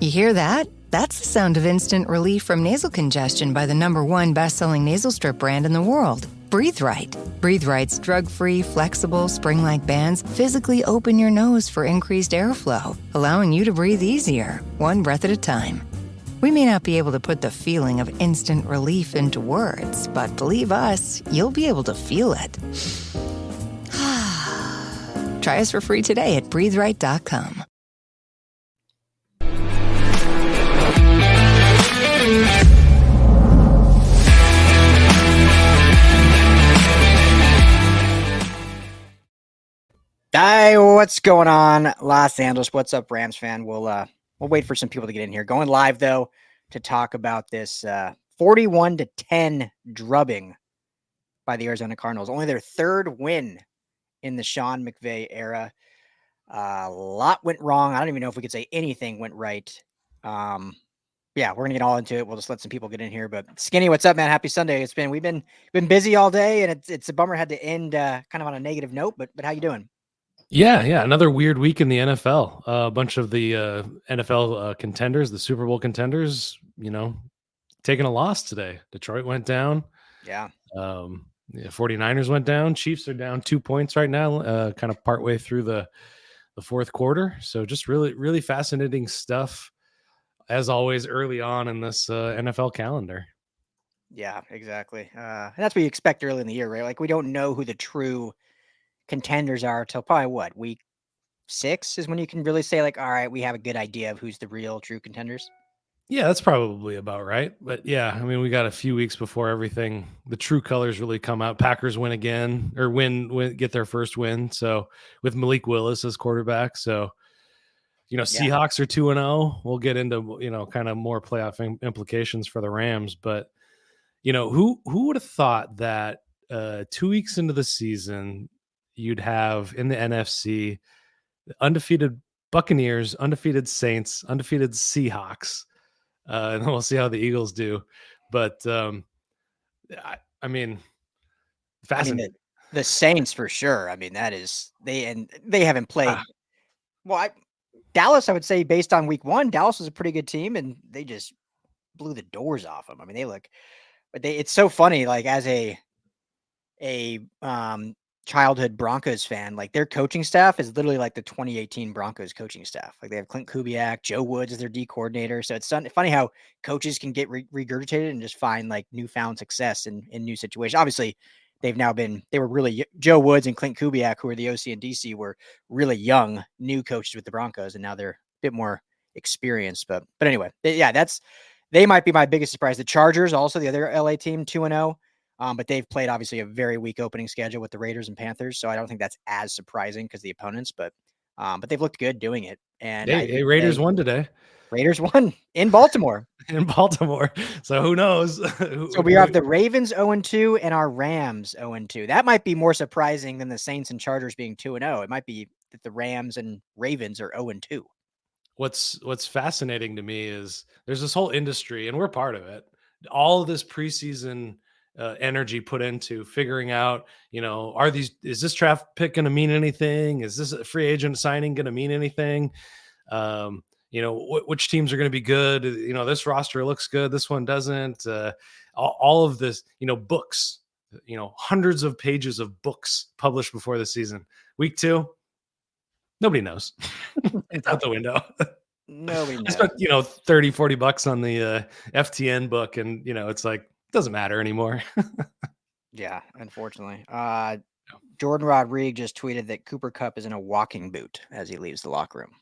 You hear that? That's the sound of instant relief from nasal congestion by the #1 best-selling nasal strip brand in the world, Breathe Right. Breathe Right's drug-free, flexible, spring-like bands physically open your nose for increased airflow, allowing you to breathe easier, one breath at a time. We may not be able to put the feeling of instant relief into words, but believe us, you'll be able to feel it. Try us for free today at breatheright.com. Hi, what's going on, Los Angeles? What's up, Rams fan? We'll wait for some people to get in here. Going live though to talk about this 41-10 drubbing by the Arizona Cardinals. Only their third win in the Sean McVay era. A lot went wrong. I don't even know if we could say anything went right. Yeah, we're gonna get all into it. We'll just let some people get in here. But Skinny, what's up, man? Happy Sunday. We've been busy all day, and it's a bummer had to end kind of on a negative note. But how you doing? Yeah. Another weird week in the NFL. A bunch of the NFL contenders, the Super Bowl contenders, taking a loss today. Detroit went down. Yeah. 49ers went down. Chiefs are down 2 points right now, kind of partway through the fourth quarter. So just really, really fascinating stuff, as always, early on in this NFL calendar. Yeah, exactly. And that's what you expect early in the year, right? Like we don't know who the true contenders are till probably week 6 is when you can really say like, all right, we have a good idea of who's the real true contenders. Yeah, that's probably about right. But yeah, I mean, we got a few weeks before everything, the true colors really come out. Packers win again, or get their first win. So with Malik Willis as quarterback. So, Seahawks are 2-0. We'll get into, kind of more playoff implications for the Rams. But, who would have thought that 2 weeks into the season, you'd have in the NFC undefeated Buccaneers, undefeated Saints, undefeated Seahawks. And then we'll see how the Eagles do. But I mean, fascinating. The Saints for sure. I mean, that is they haven't played. Dallas, I would say, based on week 1, Dallas was a pretty good team, and they just blew the doors off them. I mean, it's so funny. Like as a childhood Broncos fan, like their coaching staff is literally like the 2018 Broncos coaching staff. Like they have Clint Kubiak, Joe Woods as their D coordinator. So it's funny how coaches can get regurgitated and just find like newfound success in new situations. Obviously, Joe Woods and Clint Kubiak, who are the OC and DC, were really young, new coaches with the Broncos, and now they're a bit more experienced. But anyway, they might be my biggest surprise. The Chargers, also the other LA team, 2-0. But they've played obviously a very weak opening schedule with the Raiders and Panthers, so I don't think that's as surprising because the opponents. But they've looked good doing it. And Raiders won today. Raiders won in Baltimore. So who knows? So we have the Ravens 0-2 and our Rams 0-2. That might be more surprising than the Saints and Chargers being 2-0. It might be that the Rams and Ravens are 0-2. What's fascinating to me is there's this whole industry, and we're part of it. All of this preseason energy put into figuring out, is this draft pick going to mean anything? Is this a free agent signing going to mean anything? Which teams are going to be good? This roster looks good. This one doesn't. All of this, books, hundreds of pages of books published before the season. Week 2, nobody knows. It's out the window. Nobody knows. I spent, $30-$40 on the FTN book, and, it's like, doesn't matter anymore. Yeah, unfortunately. Jordan Rodriguez just tweeted that Cooper Kupp is in a walking boot as he leaves the locker room.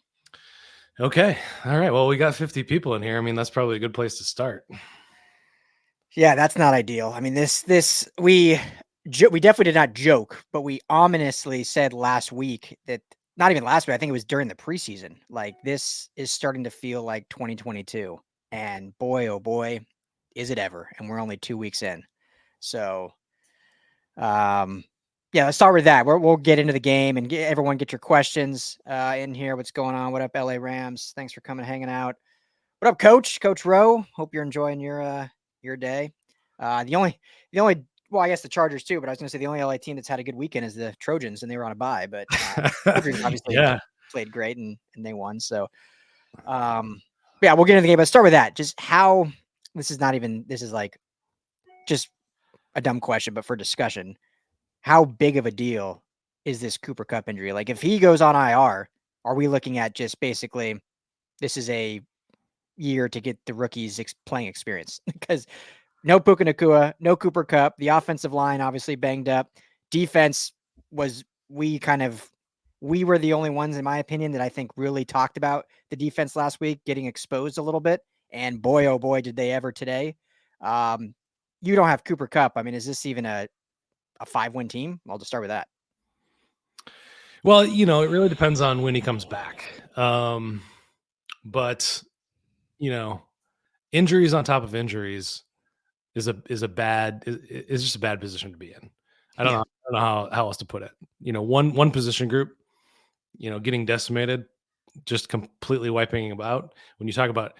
Okay. All right. Well, we got 50 people in here. I mean, that's probably a good place to start. Yeah, that's not ideal. I mean, we definitely did not joke, but we ominously said last week that, not even last week, I think it was during the preseason, like this is starting to feel like 2022. And boy, oh boy, is it ever. And we're only 2 weeks in. So, let's start with that. We'll get into the game and everyone get your questions in here. What's going on? What up, LA Rams? Thanks for coming, hanging out. What up, Coach Rowe? Hope you're enjoying your day. The only, well, I guess the Chargers too, but I was going to say the only LA team that's had a good weekend is the Trojans, and they were on a bye. But Trojans obviously played great and they won. So Yeah, we'll get into the game, but start with that. Just how this is like just a dumb question, but for discussion, how big of a deal is this Cooper Cup injury? Like, if he goes on IR, are we looking at just basically this is a year to get the rookies playing experience? Because no Puka Nacua, no Cooper Cup. The offensive line obviously banged up. Defense was we were the only ones, in my opinion, that I think really talked about the defense last week getting exposed a little bit. And boy, oh boy, did they ever today. You don't have Cooper Cup. I mean, is this even a 5-win team? I'll just start with that. Well, it really depends on when he comes back. But injuries on top of injuries is just a bad position to be in. I don't know how else to put it. One position group, getting decimated, just completely wiping them out. When you talk about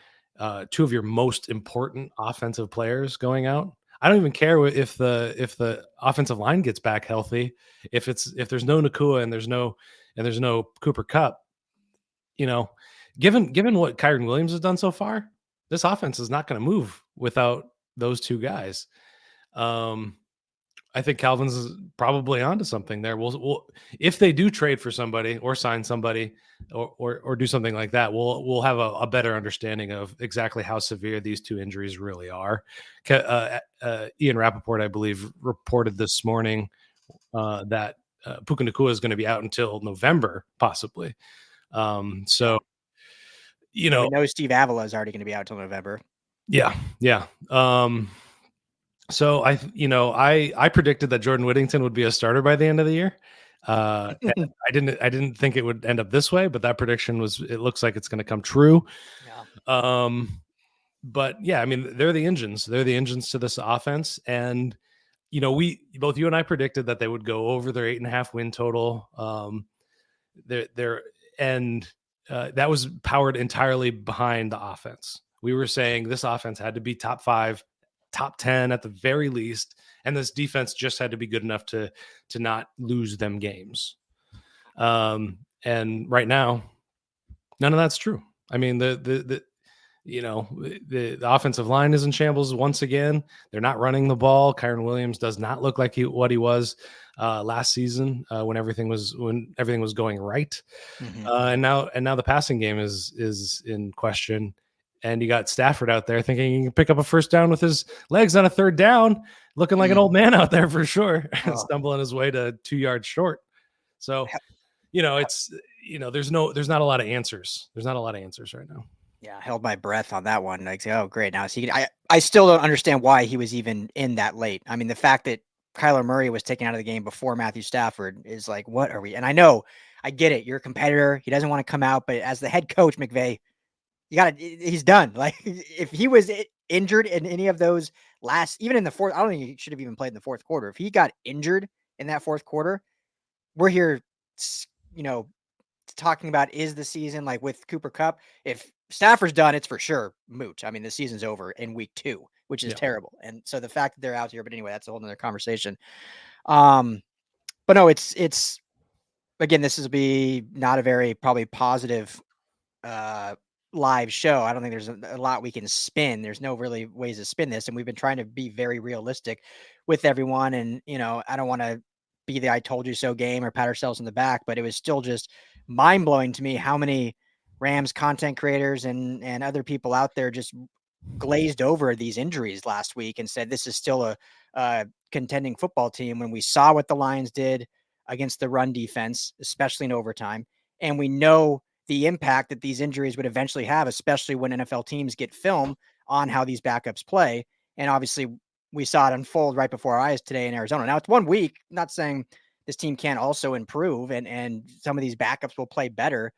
two of your most important offensive players going out, I don't even care if the offensive line gets back healthy. If there's no Nacua and there's no Cooper Cup, given what Kyren Williams has done so far, this offense is not going to move without those two guys. I think Calvin's probably onto something there. We'll if they do trade for somebody or sign somebody or do something like that, we'll have a better understanding of exactly how severe these two injuries really are. Ian Rappaport, I believe, reported this morning that Puka Nacua is going to be out until November, possibly. We know Steve Avila is already going to be out till November. Yeah. So I predicted that Jordan Whittington would be a starter by the end of the year. I didn't think it would end up this way, but that prediction it looks like it's going to come true. Yeah. But yeah, I mean, they're the engines to this offense. And, both you and I predicted that they would go over their 8.5 win total. That was powered entirely behind the offense. We were saying this offense had to be top 5, top 10 at the very least, and this defense just had to be good enough to not lose them games. And right now, none of that's true. I mean, the offensive line is in shambles once again. They're not running the ball. Kyren Williams does not look like what he was last season when everything was going right. Mm-hmm. And now the passing game is in question. And you got Stafford out there thinking he can pick up a first down with his legs on a third down, looking like an old man out there for sure, stumbling his way to 2 yards short. So, it's there's not a lot of answers. There's not a lot of answers right now. Yeah, I held my breath on that one. Like, oh, great. Now, I still don't understand why he was even in that late. I mean, the fact that Kyler Murray was taken out of the game before Matthew Stafford is like, what are we? And I get it. You're a competitor. He doesn't want to come out, but as the head coach, McVay, he's done. Like, if he was injured in any of those even in the fourth, I don't think he should have even played in the fourth quarter. If he got injured in that fourth quarter, we're here, talking about is the season like with Cooper Cup. If Stafford's done, it's for sure moot. I mean, the season's over in week 2, which is terrible. And so the fact that they're out here, but anyway, that's a whole nother conversation. But no, it's again, this will be not a very probably positive live show. I don't think there's a lot we can spin. There's no really ways to spin this. And we've been trying to be very realistic with everyone. And, I don't want to be the I told you so game or pat ourselves in the back, but it was still just mind blowing to me how many Rams content creators and other people out there just glazed over these injuries last week and said this is still a contending football team when we saw what the Lions did against the run defense, especially in overtime. And we know the impact that these injuries would eventually have, especially when NFL teams get film on how these backups play. And obviously we saw it unfold right before our eyes today in Arizona. Now it's 1 week, not saying this team can't also improve and some of these backups will play better,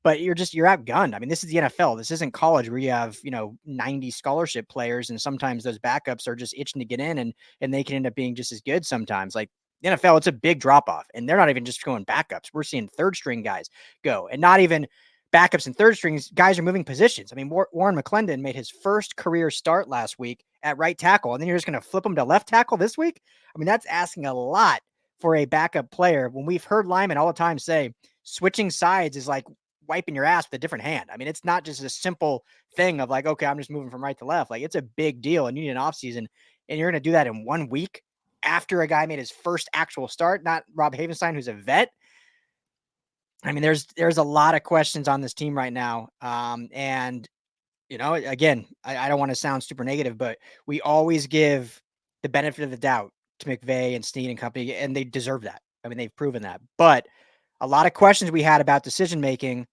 but you're outgunned. I mean, this is the NFL. This isn't college where you have, 90 scholarship players. And sometimes those backups are just itching to get in and they can end up being just as good sometimes. Like the NFL, it's a big drop off and they're not even just going backups. We're seeing third string guys go and not even backups and third strings. Guys are moving positions. I mean, Warren McClendon made his first career start last week at right tackle. And then you're just going to flip him to left tackle this week. I mean, that's asking a lot for a backup player when we've heard linemen all the time say switching sides is like wiping your ass with a different hand. I mean, it's not just a simple thing of like, okay, I'm just moving from right to left. Like, it's a big deal, and you need an offseason, and you're going to do that in 1 week after a guy made his first actual start, not Rob Havenstein, who's a vet. I mean, there's a lot of questions on this team right now. And again, I don't want to sound super negative, but we always give the benefit of the doubt to McVay and Snead and company, and they deserve that. I mean, they've proven that. But a lot of questions we had about decision making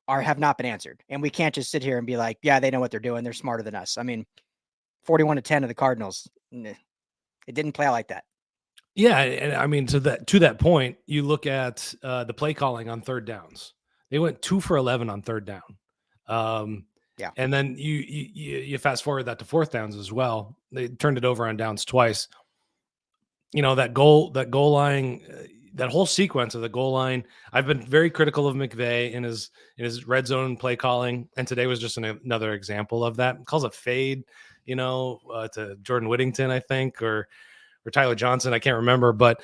have not been answered, and we can't just sit here and be like, yeah, they know what they're doing. They're smarter than us. I mean, 41-10 of the Cardinals. It didn't play out like that. Yeah, and I mean, to that point, you look at the play calling on third downs. They went 2 for 11 on third down. Yeah. And then you fast forward that to fourth downs as well. They turned it over on downs twice. That goal line, that whole sequence of the goal line. I've been very critical of McVay in his red zone play calling, and today was just another example of that. Calls a fade, to Jordan Whittington, I think, or Tyler Johnson. I can't remember, but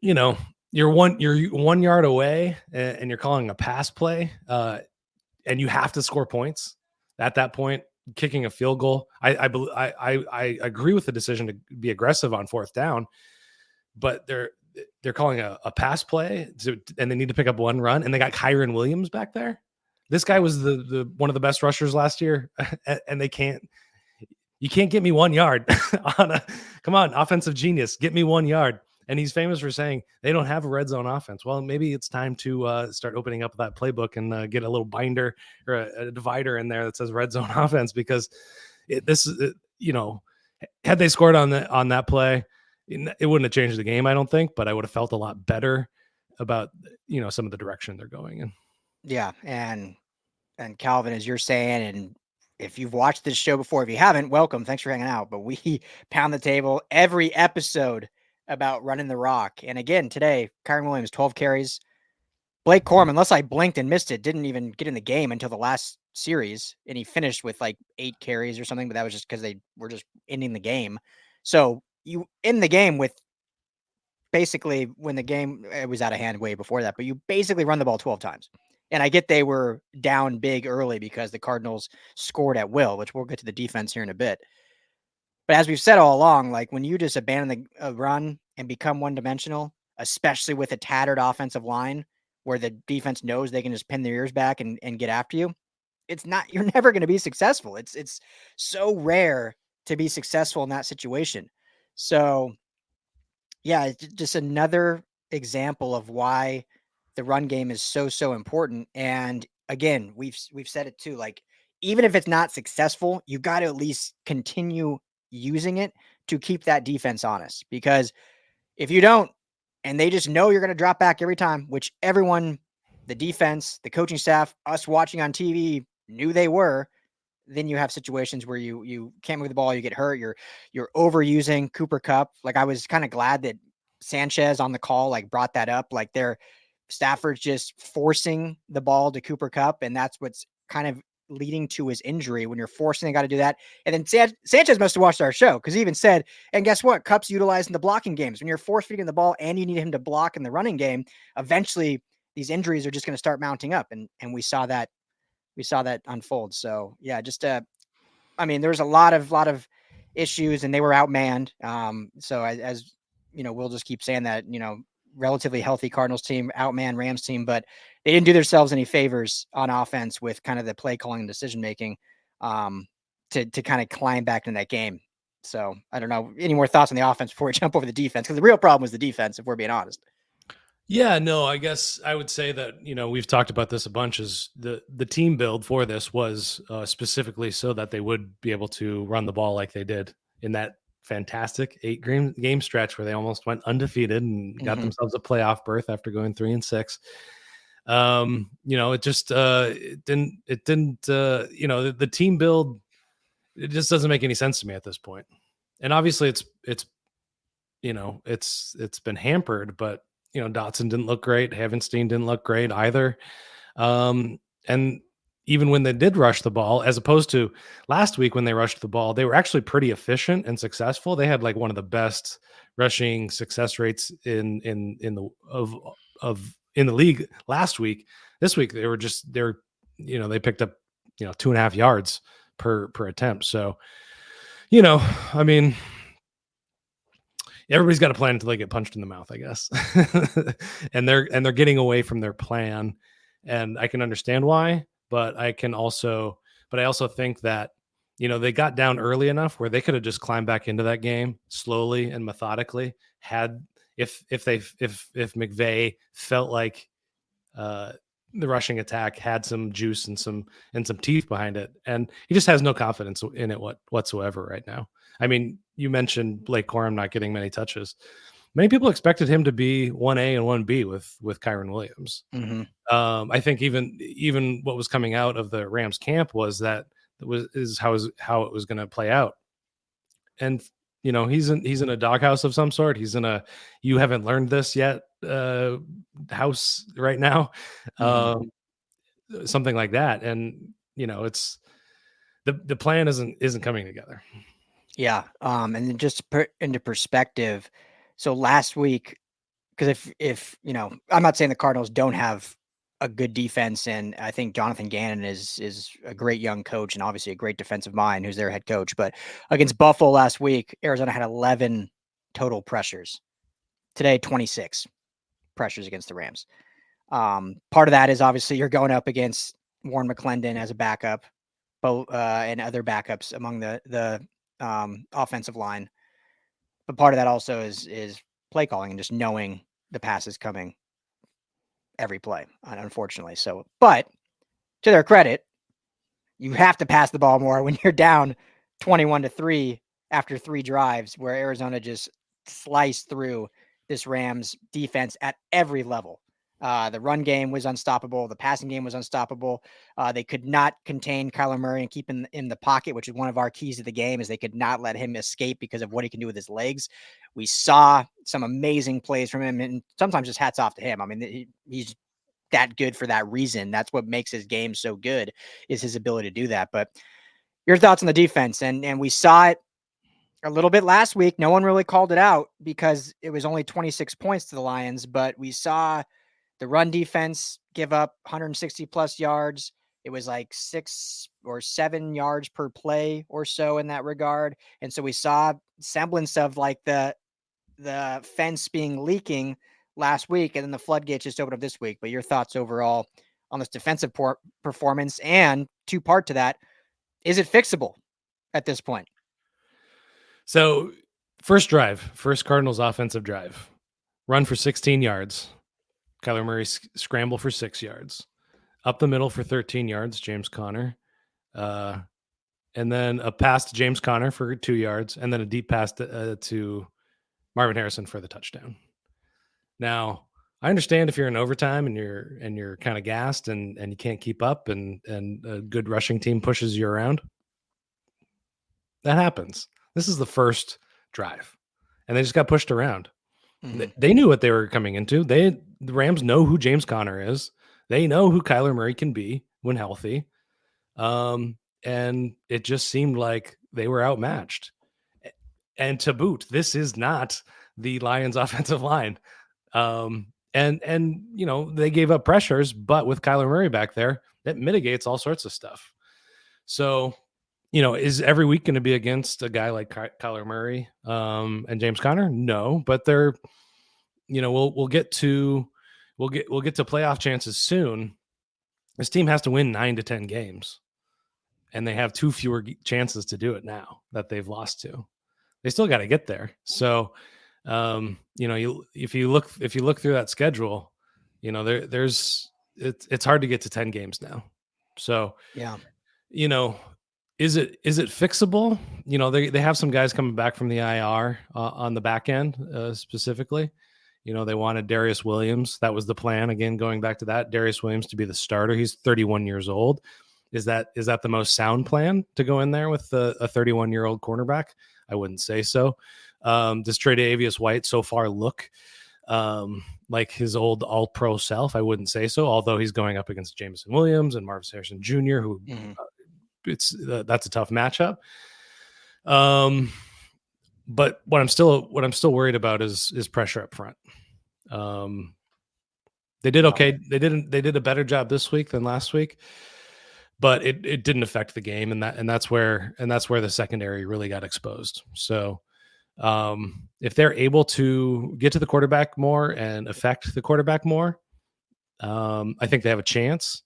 you're 1 yard away and you're calling a pass play, and you have to score points at that point, kicking a field goal. I agree with the decision to be aggressive on fourth down, but they're calling a pass play and they need to pick up one run, and they got Kyron Williams back there. This guy was the one of the best rushers last year, and you can't get me 1 yard come on, offensive genius, get me 1 yard. And he's famous for saying they don't have a red zone offense. Well, maybe it's time to start opening up that playbook and get a little binder or a divider in there that says red zone offense, because had they scored on that play, it wouldn't have changed the game, I don't think, but I would have felt a lot better about, some of the direction they're going in. Yeah. And Calvin, as you're saying, and if you've watched this show before, if you haven't, welcome. Thanks for hanging out. But we pound the table every episode about running the rock. And again, today, Kyron Williams, 12 carries. Blake Corum, unless I blinked and missed it, didn't even get in the game until the last series. And he finished with like 8 carries or something, but that was just because they were just ending the game. So you end the game with basically, when the game, it was out of hand way before that, but you basically run the ball 12 times. And I get they were down big early because the Cardinals scored at will, which we'll get to the defense here in a bit. But as we've said all along, like when you just abandon the run and become one-dimensional, especially with a tattered offensive line where the defense knows they can just pin their ears back and get after you, you're never going to be successful. It's so rare to be successful in that situation. So, yeah, it's just another example of why the run game is so important. And again, we've said it too, like, even if it's not successful, you got to at least continue using it to keep that defense honest, because if you don't, and they just know you're going to drop back every time, which everyone, the defense, the coaching staff, us watching on TV knew they were, then you have situations where you can't move the ball, you get hurt, you're overusing Cooper Kupp. Like, I was kind of glad that Sanchez on the call like brought that up. Like, Stafford's just forcing the ball to Cooper Kupp, and that's what's kind of leading to his injury when you're forcing the guy to do that. And then Sanchez must have watched our show, because he even said, and guess what? Kupp's utilizing the blocking games. When you're force feeding the ball and you need him to block in the running game, eventually these injuries are just going to start mounting up. And we saw that unfold. So yeah, just there's a lot of issues, and they were outmanned. So as we'll just keep saying that, relatively healthy Cardinals team outmanned Rams team, but they didn't do themselves any favors on offense with kind of the play calling and decision making to kind of climb back in that game. So I don't know, any more thoughts on the offense before we jump over the defense, because the real problem was the defense, if we're being honest. Yeah, no, I guess I would say that, we've talked about this a bunch, is the team build for this was specifically so that they would be able to run the ball like they did in that fantastic 8 game stretch where they almost went undefeated and got themselves a playoff berth after going 3-6. It just it didn't the team build, it just doesn't make any sense to me at this point. And obviously it's been hampered, but Dotson didn't look great. Havenstein didn't look great either. And even when they did rush the ball, as opposed to last week when they rushed the ball, they were actually pretty efficient and successful. They had like one of the best rushing success rates in the league last week. This week they picked up 2.5 yards per attempt. So, I mean, everybody's got a plan until they get punched in the mouth, I guess. and they're getting away from their plan, and I can understand why, but I also think that they got down early enough where they could have just climbed back into that game slowly and methodically. If McVay felt like the rushing attack had some juice and some teeth behind it, and he just has no confidence in it whatsoever right now. I mean, you mentioned Blake Corum not getting many touches. Many people expected him to be 1A and 1B with Kyron Williams. Mm-hmm. I think even what was coming out of the Rams camp was how it was going to play out. And he's in a doghouse of some sort. He's in a you haven't learned this yet house right now, something like that. And it's the plan isn't coming together. Yeah. And then just to put into perspective, so last week, because if I'm not saying the Cardinals don't have a good defense, and I think Jonathan Gannon is a great young coach and obviously a great defensive mind who's their head coach. But against Buffalo last week, Arizona had 11 total pressures. Today, 26 pressures against the Rams. Part of that is obviously you're going up against Warren McClendon as a backup, and other backups among the offensive line. But part of that also is play calling and just knowing the pass is coming every play, unfortunately. So, but to their credit, you have to pass the ball more when you're down 21-3 after 3 drives, where Arizona just sliced through this Rams defense at every level. The run game was unstoppable. The passing game was unstoppable. They could not contain Kyler Murray and keep him in the pocket, which is one of our keys to the game, is they could not let him escape because of what he can do with his legs. We saw some amazing plays from him, and sometimes just hats off to him. I mean, he's that good for that reason. That's what makes his game so good, is his ability to do that. But your thoughts on the defense, and we saw it a little bit last week. No one really called it out because it was only 26 points to the Lions, but we saw the run defense give up 160 plus yards. It was like 6 or 7 yards per play or so in that regard. And so we saw semblance of like the fence being leaking last week, and then the floodgates just opened up this week. But your thoughts overall on this defensive performance, and 2-part to that, is it fixable at this point? So first Cardinals offensive drive, run for 16 yards. Kyler Murray scramble for 6 yards. Up the middle for 13 yards, James Conner. And then a pass to James Conner for 2 yards, and then a deep pass to Marvin Harrison for the touchdown. Now, I understand if you're in overtime and you're kind of gassed and you can't keep up, and a good rushing team pushes you around. That happens. This is the first drive, and they just got pushed around. Mm-hmm. They knew what they were coming into. The Rams know who James Conner is. They know who Kyler Murray can be when healthy. And it just seemed like they were outmatched. And to boot, this is not the Lions offensive line. And they gave up pressures, but with Kyler Murray back there, that mitigates all sorts of stuff. So, is every week going to be against a guy like Kyler Murray and James Conner? No, but they're, we'll get to playoff chances soon. This team has to win 9 to 10 games, and they have 2 fewer chances to do it now that they've lost to. They still got to get there. So, if you look through that schedule, it's hard to get to 10 games now. So, yeah, is it fixable? They have some guys coming back from the IR on the back end, specifically. They wanted Darius Williams. That was the plan. Again, going back to that, Darius Williams to be the starter. He's 31 years old. Is that the most sound plan to go in there with a 31-year-old cornerback? I wouldn't say so. Does Tre'Davious White so far look like his old all-pro self? I wouldn't say so, although he's going up against Jameson Williams and Marvin Harrison Jr., who that's a tough matchup. But what I'm still worried about is pressure up front. They did okay. They did a better job this week than last week, but it didn't affect the game, and that's where the secondary really got exposed. So if they're able to get to the quarterback more and affect the quarterback more, I think they have a chance.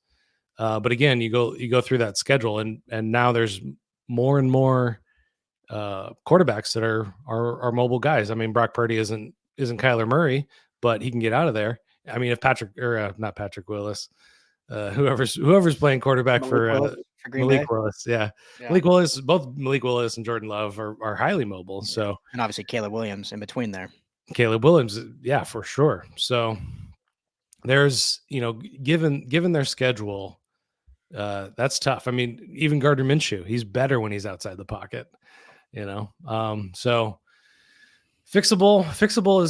But again, you go through that schedule, and now there's more and more quarterbacks that are mobile guys. I mean, Brock Purdy isn't Kyler Murray, but he can get out of there. I mean, if not Patrick Willis, whoever's playing quarterback for Green Malik Bay. Willis, yeah. Malik Willis, both Malik Willis and Jordan Love are highly mobile. Yeah. So, and obviously Caleb Williams in between there. Caleb Williams, yeah, for sure. So there's, given their schedule, that's tough. I mean, even Gardner Minshew, he's better when he's outside the pocket. So fixable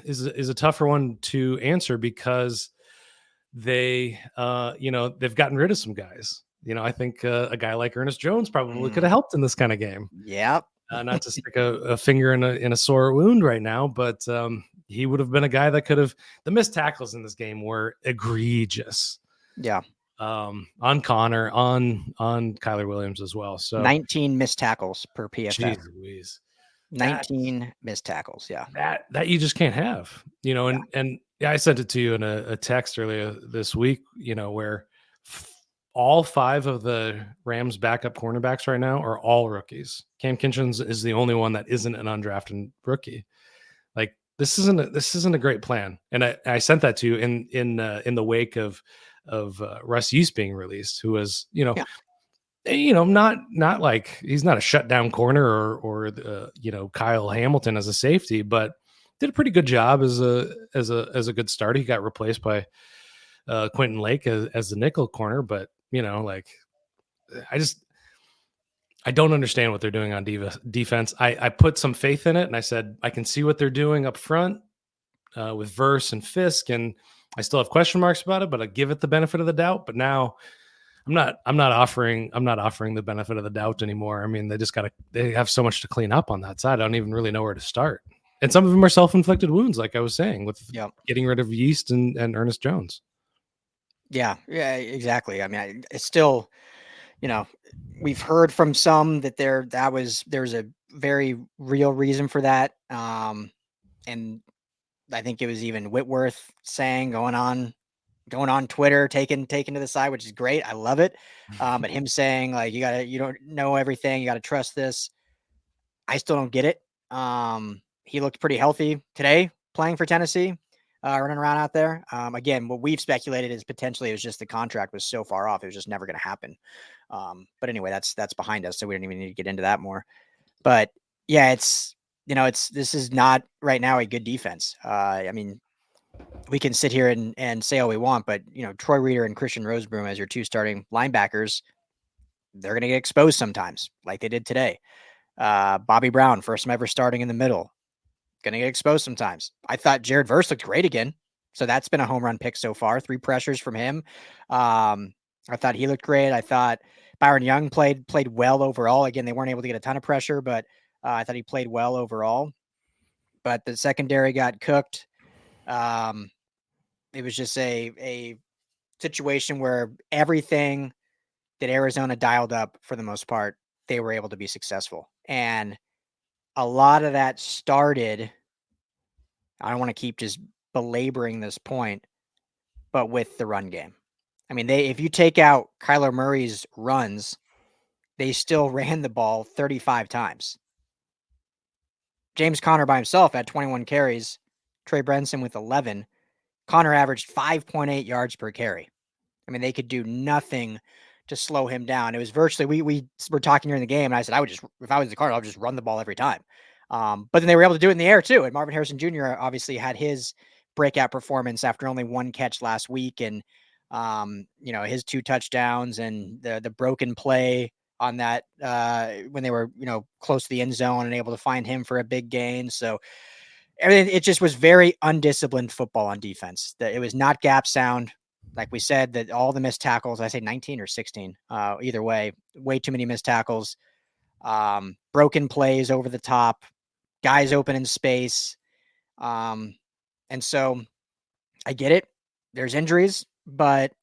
is a tougher one to answer because they've gotten rid of some guys. I think a guy like Ernest Jones probably could have helped in this kind of game. Yep. Not to stick a finger in a sore wound right now, but he would have been a guy that could have. The missed tackles in this game were egregious. Yeah. On Connor, on Kyler Williams as well. So 19 missed tackles per PFF. Jeez Louise. 19 missed tackles. Yeah. That you just can't have, and yeah, I sent it to you in a text earlier this week, where all 5 of the Rams backup cornerbacks right now are all rookies. Cam Kinchens is the only one that isn't an undrafted rookie. Like this isn't a great plan. And I sent that to you in the wake of Russ Yeast being released, who was, not like he's not a shutdown corner or Kyle Hamilton as a safety, but did a pretty good job as a good starter. He got replaced by Quentin Lake as the nickel corner, but I don't understand what they're doing on defense. I put some faith in it, and I said I can see what they're doing up front with Verse and Fisk, and I still have question marks about it, but I give it the benefit of the doubt. But now I'm not offering the benefit of the doubt anymore. I mean, they have so much to clean up on that side. I don't even really know where to start. And some of them are self-inflicted wounds, like I was saying, with getting rid of Yeast and Ernest Jones. Yeah, exactly. I mean, it's still, we've heard from some that there's a very real reason for that. And I think it was even Whitworth saying, going on Twitter, taken to the side, which is great. I love it. But him saying like, you don't know everything. You got to trust this. I still don't get it. He looked pretty healthy today playing for Tennessee, running around out there. Again, what we've speculated is potentially it was just the contract was so far off. It was just never going to happen. But anyway, that's behind us. So we don't even need to get into that more, but yeah, this is not right now a good defense. I mean, we can sit here and say all we want, but Troy Reeder and Christian Rosebroom as your 2 starting linebackers, they're going to get exposed sometimes like they did today. Bobby Brown, first time ever starting in the middle, going to get exposed sometimes. I thought Jared Verse looked great again. So that's been a home run pick so far. 3 pressures from him. I thought he looked great. I thought Byron Young played well overall. Again, they weren't able to get a ton of pressure, but I thought he played well overall. But the secondary got cooked. It was just a situation where everything that Arizona dialed up for the most part, they were able to be successful. And a lot of that started, I don't want to keep just belaboring this point, but with the run game. I mean, if you take out Kyler Murray's runs, they still ran the ball 35 times. James Conner by himself had 21 carries, Trey Brenson with 11. Conner averaged 5.8 yards per carry. I mean, they could do nothing to slow him down. It was virtually, we were talking during the game, and I said, if I was the Cardinals, I would just run the ball every time. But then they were able to do it in the air too. And Marvin Harrison Jr. obviously had his breakout performance after only 1 catch last week. And, his 2 touchdowns and the broken play on that when they were, close to the end zone and able to find him for a big gain. So everything, it just was very undisciplined football on defense. That it was not gap sound. Like we said, that all the missed tackles, I say 19 or 16, either way too many missed tackles, broken plays over the top, guys open in space. And so I get it. there's injuries, but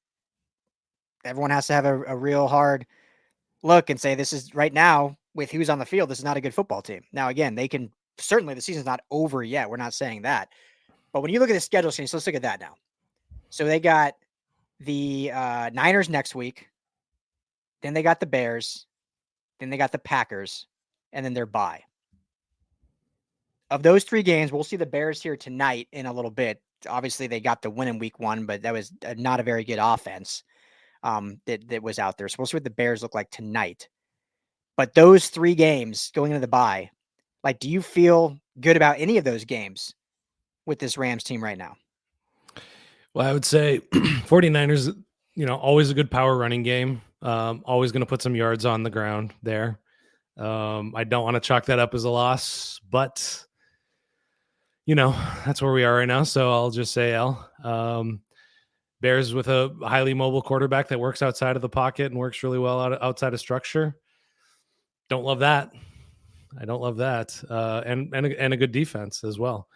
everyone has to have a real hard look and say, this is right now with who's on the field, this is not a good football team. Now, again, they can certainly, the season's not over yet. We're not saying that. But when you look at the schedule change, so let's look at that now. So they got the Niners next week. Then they got the Bears. Then they got the Packers. And then their bye. Of those 3 games, we'll see the Bears here tonight in a little bit. Obviously, they got the win in week 1, but that was not a very good offense that was out there. So we'll see what the Bears look like tonight. But those 3 games going into the bye, like, do you feel good about any of those games with this Rams team right now? Well, I would say 49ers, always a good power running game. Always going to put some yards on the ground there. I don't want to chalk that up as a loss, but that's where we are right now. So I'll just say L. Bears with a highly mobile quarterback that works outside of the pocket and works really well outside of structure. Don't love that. I don't love that. And a good defense as well.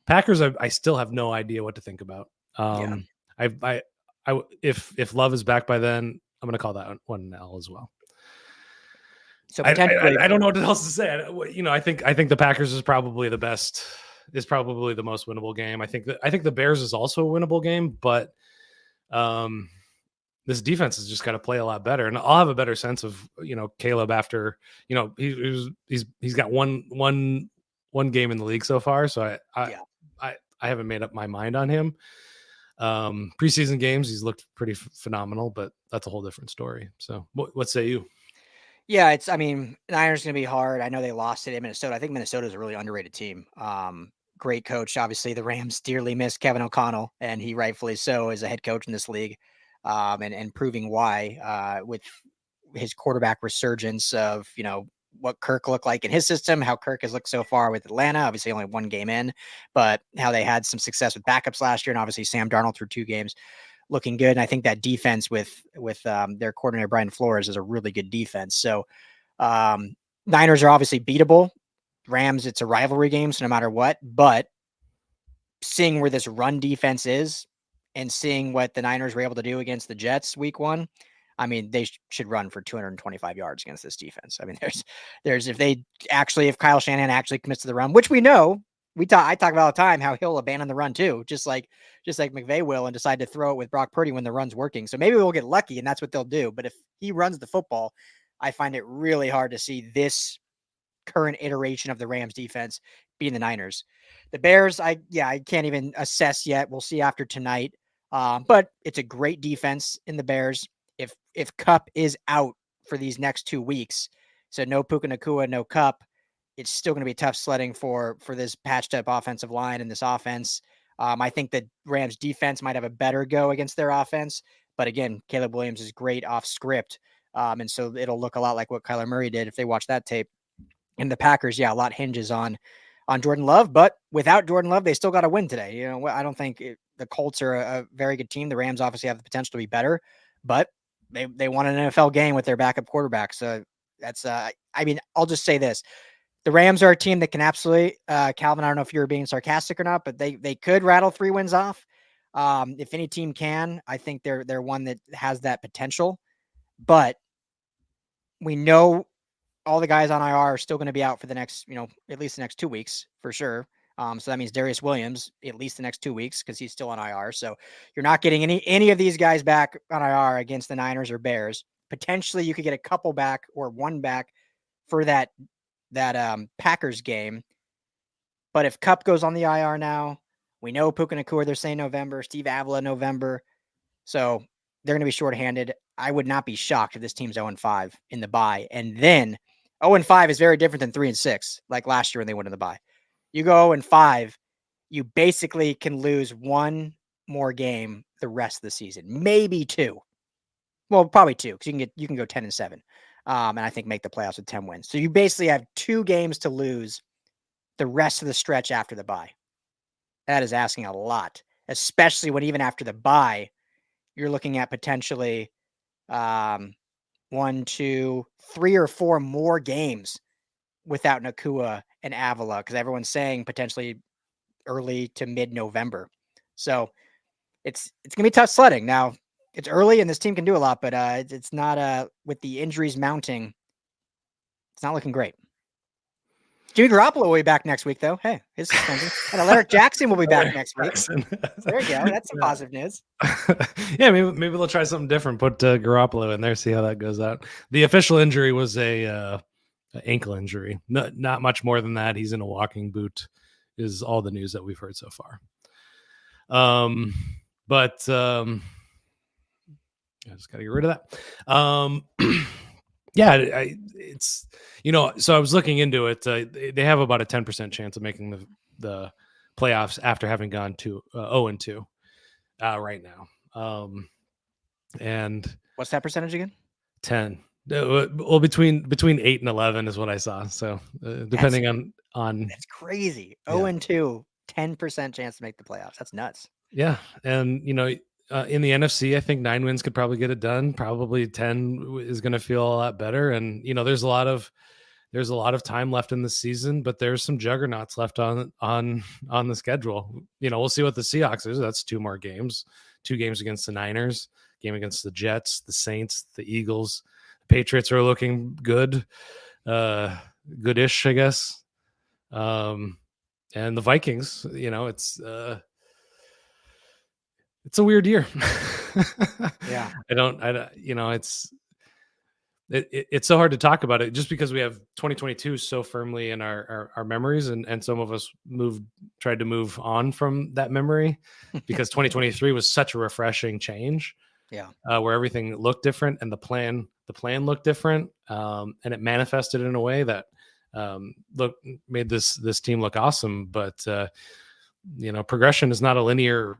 Packers, I still have no idea what to think about. If Love is back by then, I'm going to call that one an L as well. So potentially, I don't know what else to say. I think the Packers is probably the best. Is probably the most winnable game. I think the Bears is also a winnable game, but this defense has just got to play a lot better, and I'll have a better sense of Caleb after he's got one game in the league so far. So I haven't made up my mind on him. Preseason games, he's looked pretty phenomenal, but that's a whole different story. So what say you? Yeah, Niners going to be hard. I know they lost today in Minnesota. I think Minnesota is a really underrated team. Great coach. Obviously, the Rams dearly miss Kevin O'Connell, and he rightfully so as a head coach in this league, and proving why with his quarterback resurgence of, what Kirk looked like in his system, how Kirk has looked so far with Atlanta, obviously only 1 game in, but how they had some success with backups last year, and obviously Sam Darnold through 2 games looking good. And I think that defense with their coordinator, Brian Flores, is a really good defense. So Niners are obviously beatable. Rams, it's a rivalry game, so no matter what, but seeing where this run defense is and seeing what the Niners were able to do against the Jets week 1, they should run for 225 yards against this defense. There's if Kyle Shanahan actually commits to the run, which we know, I talk about all the time how he'll abandon the run too, just like McVay will, and decide to throw it with Brock Purdy when the run's working. So maybe we'll get lucky and that's what they'll do. But if he runs the football, I find it really hard to see this current iteration of the Rams defense being the Niners. The Bears, I can't even assess yet. We'll see after tonight. But it's a great defense in the Bears. If Kupp is out for these next 2 weeks, so no Puka Nacua, no Kupp, it's still going to be tough sledding for this patched up offensive line and this offense. I think the Rams defense might have a better go against their offense, but again, Caleb Williams is great off script. And so it'll look a lot like what Kyler Murray did if they watch that tape. And the Packers, a lot hinges on Jordan Love, but without Jordan Love, they still got to win today. I don't think the Colts are a very good team. The Rams obviously have the potential to be better, but they won an NFL game with their backup quarterback. So that's, I'll just say this. The Rams are a team that can absolutely, Calvin, I don't know if you were being sarcastic or not, but they could rattle 3 wins off. If any team can, I think they're one that has that potential, but we know all the guys on IR are still going to be out for the next, at least the next 2 weeks for sure. So that means Darius Williams, at least the next 2 weeks, because he's still on IR. So you're not getting any of these guys back on IR against the Niners or Bears. Potentially you could get a couple back or one back for that Packers game. But if Kupp goes on the IR now, we know Puka Nacua, they're saying November, Steve Avila, November. So they're going to be shorthanded. I would not be shocked if this team's 0-5 in the bye. And then 0-5 is very different than 3-6, like last year when they went in the bye. You go 0-5, you basically can lose 1 more game the rest of the season, maybe 2. Well, probably 2, because you can go 10-7, and I think make the playoffs with 10 wins. So you basically have 2 games to lose the rest of the stretch after the bye. That is asking a lot, especially when even after the bye, you're looking at potentially 1, 2, 3 or 4 more games without Nacua and Avila, because everyone's saying potentially early to mid-November. So it's gonna be tough sledding. Now it's early and this team can do a lot, but it's not with the injuries mounting. It's not looking great. Jimmy Garoppolo will be back next week, though. Hey, his suspension. And Alaric Jackson will be back next week. So there you go. That's some positive news. Yeah, maybe they'll try something different. Put Garoppolo in there, see how that goes out. The official injury was a ankle injury. Not much more than that. He's in a walking boot. Is all the news that we've heard so far. But I just got to get rid of that. Yeah, it's so I was looking into it. They have about a 10% chance of making the playoffs after having gone to 0-2 right now. And what's that percentage again? 10. Well, between 8 and 11 is what I saw. So depending on that's crazy. 0-2, 10% chance to make the playoffs. That's nuts. Yeah, and in the NFC, I think 9 wins could probably get it done. Probably 10 is going to feel a lot better. And there's a lot of time left in the season, but there's some juggernauts left on the schedule. We'll see what the Seahawks is. That's 2 more games. 2 games against the Niners, game against the Jets, the Saints, the Eagles. The Patriots are looking good, goodish, I guess. And the Vikings. It's a weird year. Yeah. It's so hard to talk about it just because we have 2022 so firmly in our memories, and some of us tried to move on from that memory because 2023 was such a refreshing change. Yeah. Where everything looked different and the plan looked different. And it manifested in a way that made this team look awesome. But progression is not a linear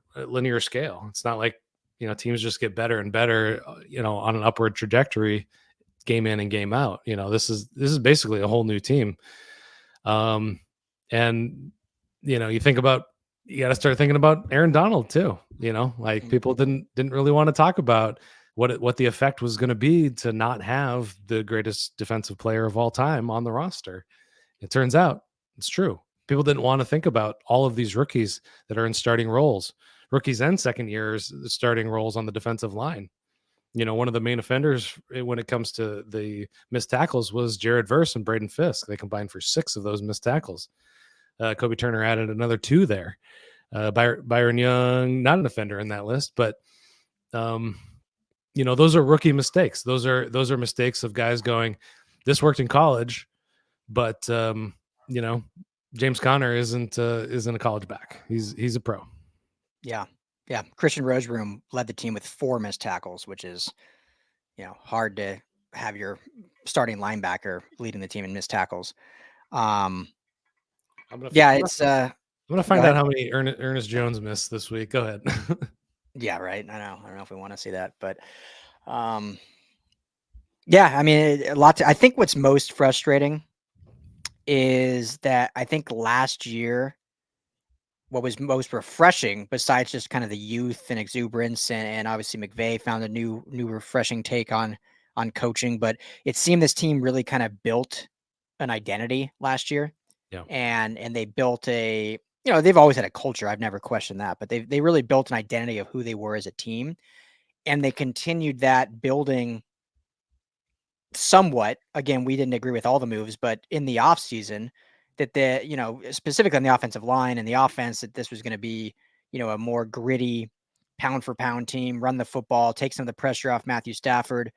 scale. It's not like teams just get better and better on an upward trajectory game in and game out. This is basically a whole new team. And you got to start thinking about Aaron Donald too. People didn't really want to talk about what the effect was going to be to not have the greatest defensive player of all time on the roster. It turns out it's true. People didn't want to think about all of these rookies that are in starting roles, rookies and second years starting roles on the defensive line. One of the main offenders when it comes to the missed tackles was Jared Verse and Braden Fisk. They combined for 6 of those missed tackles. Kobe Turner added another 2 there. Byron Young, not an offender in that list, but those are rookie mistakes. Those are mistakes of guys going, this worked in college, but James Conner isn't a college back. He's a pro. Yeah. Yeah. Christian Roseroom led the team with 4 missed tackles, which is, hard to have your starting linebacker leading the team in missed tackles. I'm gonna find out how many Ernest Jones missed this week. Go ahead. Yeah, right. I don't know if we want to see that, but yeah, I mean, I think what's most frustrating is that I think last year, what was most refreshing, besides just kind of the youth and exuberance, and obviously McVay found a new refreshing take on coaching, but it seemed this team really kind of built an identity last year. Yeah. And they built they've always had a culture. I've never questioned that, but they really built an identity of who they were as a team. And they continued that building somewhat. Again, we didn't agree with all the moves, but in the off season that specifically on the offensive line and the offense, that this was going to be, a more gritty pound for pound team, run the football, take some of the pressure off Matthew Stafford.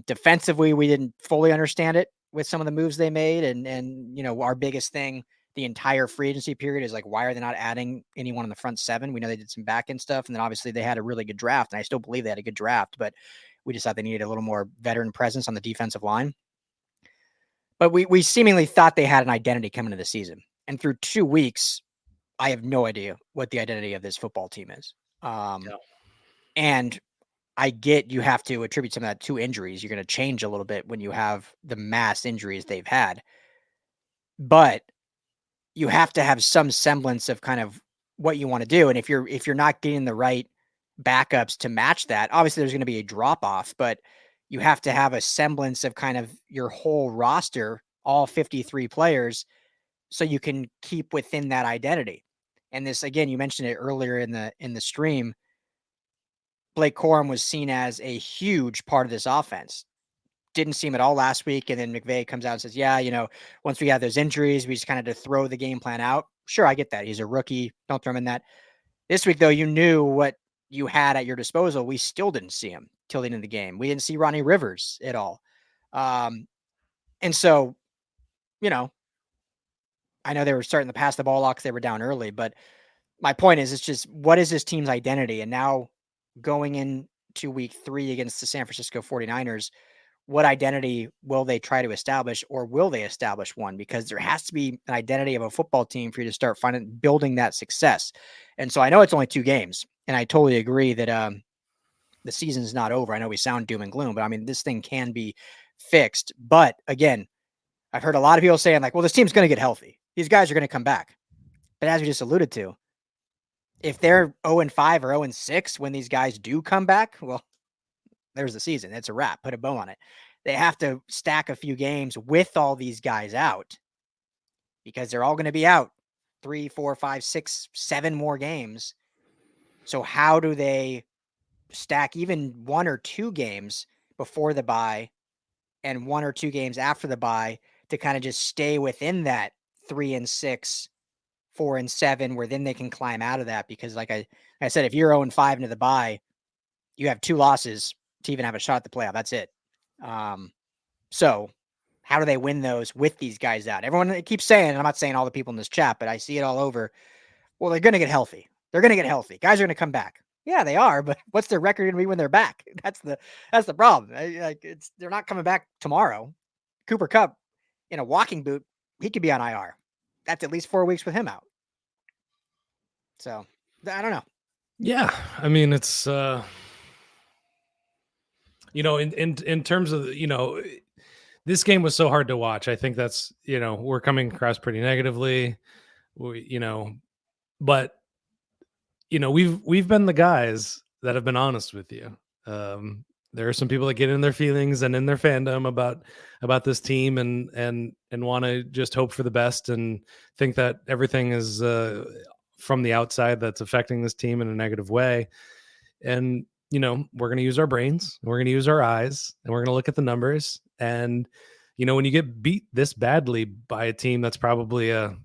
Defensively, we didn't fully understand it with some of the moves they made. And our biggest thing the entire free agency period is like, why are they not adding anyone in the front 7? We know they did some back end stuff. And then obviously they had a really good draft. And I still believe they had a good draft, but we just thought they needed a little more veteran presence on the defensive line. But we seemingly thought they had an identity coming into the season. And through 2 weeks, I have no idea what the identity of this football team is. And I get you have to attribute some of that to injuries. You're going to change a little bit when you have the mass injuries they've had. But you have to have some semblance of kind of what you want to do. And if you're not getting the right backups to match that, obviously there's going to be a drop off, but you have to have a semblance of kind of your whole roster, all 53 players, so you can keep within that identity. And this, again, you mentioned it earlier in the stream, Blake Corum was seen as a huge part of this offense. Didn't see him at all last week. And then McVay comes out and says, yeah, once we have those injuries, we just kind of to throw the game plan out. Sure, I get that. He's a rookie. Don't throw him in that. This week, though, you knew what you had at your disposal. We still didn't see him till the end of the game. We didn't see Ronnie Rivers at all. And so, I know they were starting to pass the ball off because they were down early, but my point is, it's just, what is this team's identity? And now going into week 3 against the San Francisco 49ers, what identity will they try to establish, or will they establish one? Because there has to be an identity of a football team for you to start building that success. And so I know it's only 2 games, and I totally agree that the season's not over. I know we sound doom and gloom, but I mean, this thing can be fixed. But again, I've heard a lot of people saying like, well, this team's going to get healthy. These guys are going to come back. But as we just alluded to, if they're 0-5 or 0-6 when these guys do come back, well, there's the season. It's a wrap. Put a bow on it. They have to stack a few games with all these guys out, because they're all going to be out 3, 4, 5, 6, 7 more games. So how do they stack even 1 or 2 games before the bye and 1 or 2 games after the bye to kind of just stay within that 3-6, 4-7, where then they can climb out of that? Because like I said, if you're 0-5 into the bye, you have 2 losses to even have a shot at the playoff. That's it. So how do they win those with these guys out? Everyone keeps saying, and I'm not saying all the people in this chat, but I see it all over. Well, they're going to get healthy. They're going to get healthy. Guys are going to come back. Yeah, they are. But what's their record going to be when they're back? That's the problem. They're not coming back tomorrow. Cooper Kupp in a walking boot, he could be on IR. That's at least 4 weeks with him out. So I don't know. Yeah. I mean, it's, in terms of, this game was so hard to watch. I think that's, we're coming across pretty negatively, but we've been the guys that have been honest with you. There are some people that get in their feelings and in their fandom about this team and want to just hope for the best and think that everything is from the outside that's affecting this team in a negative way. And we're going to use our brains, we're going to use our eyes, and we're going to look at the numbers. And, when you get beat this badly by a team that's probably a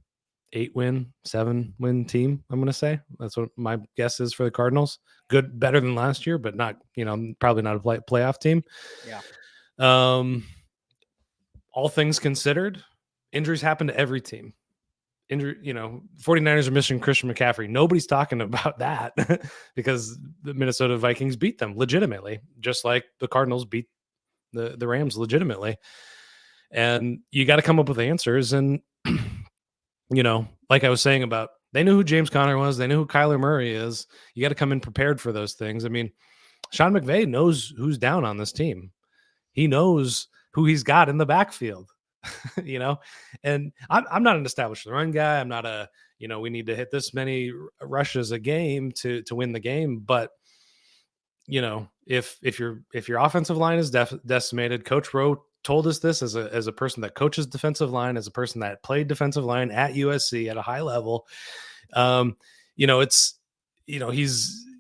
8-win, 7-win team, I'm going to say that's what my guess is for the Cardinals. Good, better than last year, but not, probably not a playoff team. Yeah. All things considered, injuries happen to every team. 49ers are missing Christian McCaffrey. Nobody's talking about that because the Minnesota Vikings beat them legitimately, just like the Cardinals beat the Rams legitimately. And you got to come up with answers. And, like I was saying about, they knew who James Conner was. They knew who Kyler Murray is. You got to come in prepared for those things. I mean, Sean McVay knows who's down on this team. He knows who he's got in the backfield. And I'm not an established run guy. I'm not we need to hit this many rushes a game to win the game. But, if your offensive line is decimated, Coach Rowe told us this as a person that coaches defensive line, as a person that played defensive line at USC at a high level.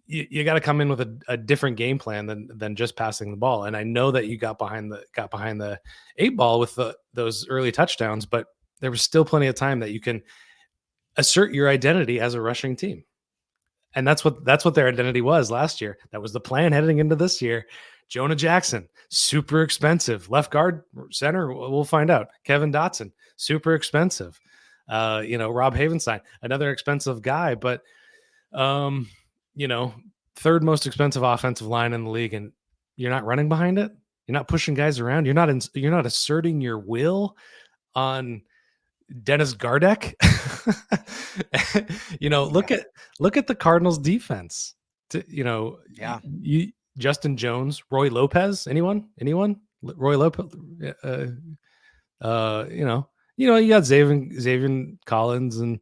You got to come in with a different game plan than just passing the ball. And I know that you got behind the 8 ball with those early touchdowns, but there was still plenty of time that you can assert your identity as a rushing team. And that's what their identity was last year. That was the plan heading into this year. Jonah Jackson, super expensive. Left guard, center, we'll find out. Kevin Dotson, super expensive. Rob Havenstein, another expensive guy, but third most expensive offensive line in the league, and you're not running behind it. You're not pushing guys around. You're not asserting your will on Dennis Gardeck. Look at the Cardinals defense. Justin Jones, Roy Lopez, anyone? Roy Lopez, you got Xavier Collins and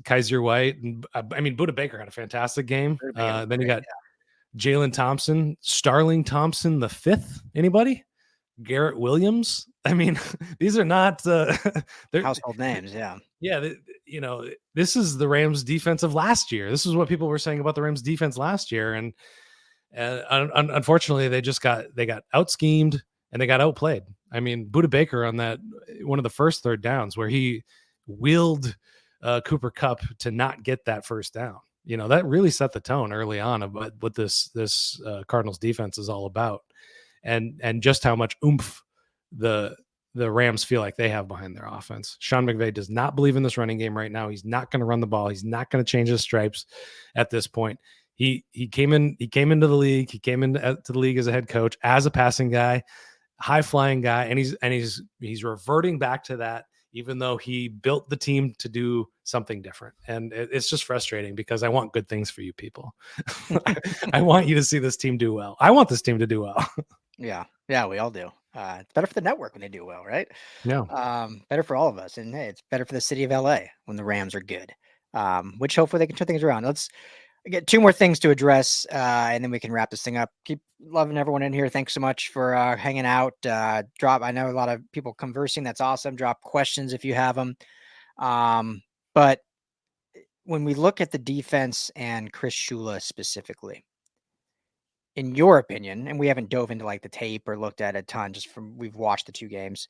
Kaiser White, and Buda Baker had a fantastic game. Then you got Jalen Thompson, Starling Thompson the fifth. Anybody? Garrett Williams. These are not household names. Yeah. Yeah. This is the Rams defense of last year. This is what people were saying about the Rams defense last year. And unfortunately, they got out schemed and they got outplayed. I mean, Buda Baker on that one of the first third downs where he willed Cooper Kupp to not get that first down. That really set the tone early on of what this Cardinals defense is all about, and just how much oomph the Rams feel like they have behind their offense. Sean McVay does not believe in this running game right now. He's not going to run the ball. He's not going to change his stripes at this point. He came into the league. He came into the league as a head coach, as a passing guy, high flying guy, and he's reverting back to that, even though he built the team to do something different. And it's just frustrating because I want good things for you people. I want you to see this team do well. I want this team to do well. Yeah, we all do. It's better for the network when they do well, right? Yeah. Better for all of us, and hey, it's better for the city of LA when the Rams are good. Which hopefully they can turn things around. Let's get two more things to address, and then we can wrap this thing up. Keep loving everyone in here. Thanks so much for hanging out. I know a lot of people conversing. That's awesome. Drop questions if you have them. But when we look at the defense and Chris Shula specifically, in your opinion, and we haven't dove into like the tape or looked at a ton, just from we've watched the two games,